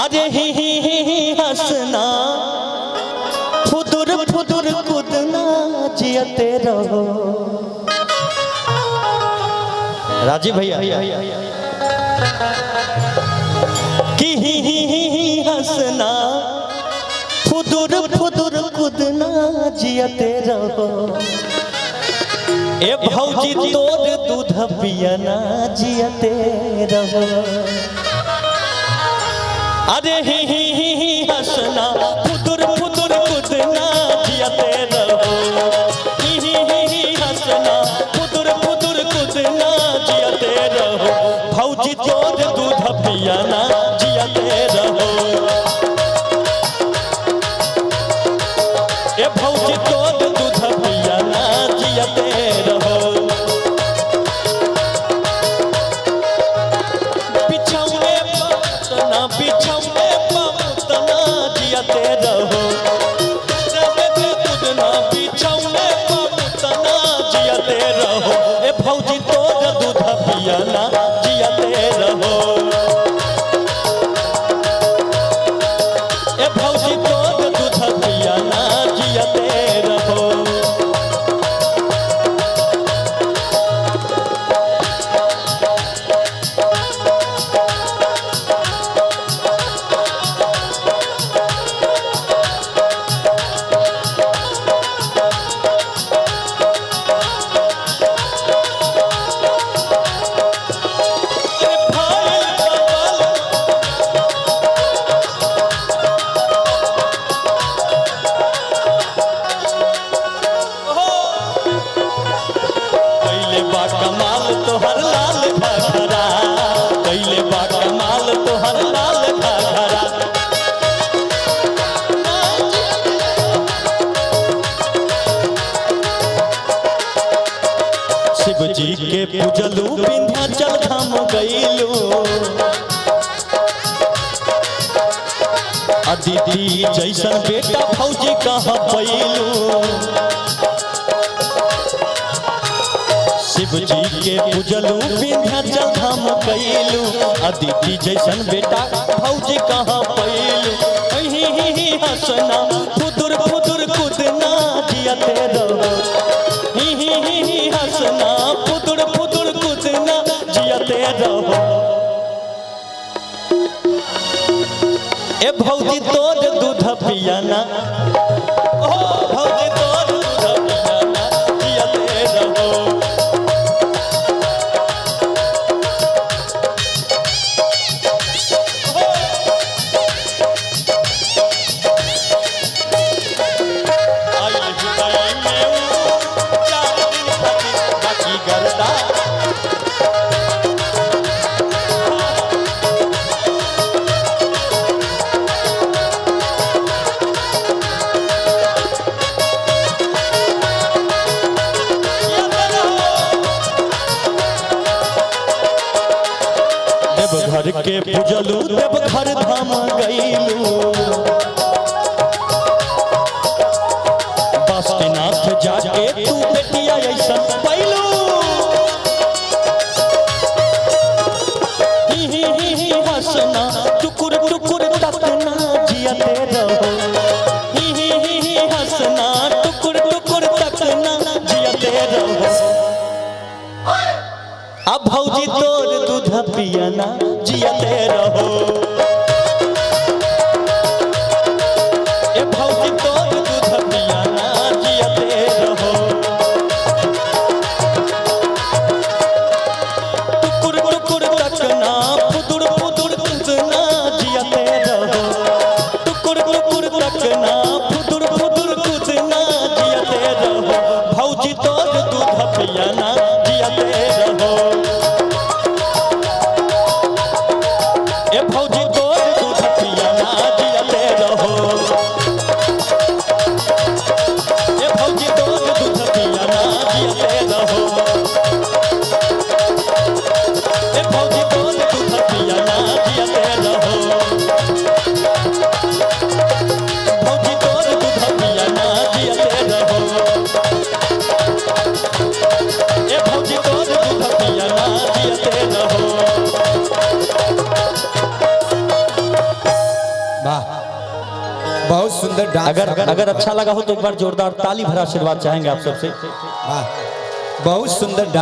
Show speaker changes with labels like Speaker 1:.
Speaker 1: अरे ही हंसना फुदुर फुदुर कूदना जियते रहो। राजीव भैया कि ही हंसना फुदुर फुदुर कूदना जियते रहो। ए भौजी तोर दूध पियना जियते रहो। अरे ही हंसना फुदुर फुदुर कूदना जियते रहो। ही हंसना फुदुर फुदुर कूदना जियते रहो। भौजी तोर दूध पियना जियते रहो। ए भौजी तोर दूध पियना जियते रहो। बिछौने पमुतना बिछौने पमुतना जियते रहो। कूदना बिछौने पमुतना जियते रहो। ए भौजी तोर दूध पियना जियते रहो। ए भौजी तोर दूध पियना जियते रहो। कमाल तोहर लाल घाघरा कैले बा कमाल तोहर लाल घाघरा। शिव जी के पूजलू विंध्याचल धाम गईलू। अदिति जैसन बेटा फौजी कहाँ पैलू। शिव जी के पूजलू विंध्याचल धाम कैलू। अदिति जैसन बेटा फौजी कहाँ पैलू। ही हंसना फुदुर फुदुर कूदना जियते रहो। ही हंसना फुदुर फुदुर कूदना जियते रहो। ए भौजी तोर दूध पियना भौजी तोर दूध पियना जियते रहो। घर के पूजलू देव घर धाम गईलू। बासुकीनाथ जाके तू बेटिया ऐसा पैलू। ही हंसना टुकुर टुकुर तकना जियते रहो। ही हंसना टुकुर टुकुर तकना जियते रहो। अब भौजी तोर दूध पियना जियते रहो। ए भौजी तोर दूध पियना जियते रहो। टुकुर टुकुर तकना फुदुर फुदुर कूदना जियते रहो। टुकुर टुकुर
Speaker 2: बहुत सुंदर डांस।
Speaker 1: अगर अच्छा लगा हो तो एक बार जोरदार ताली भरा आशीर्वाद चाहेंगे आप सबसे।
Speaker 2: बहुत सुंदर डांस।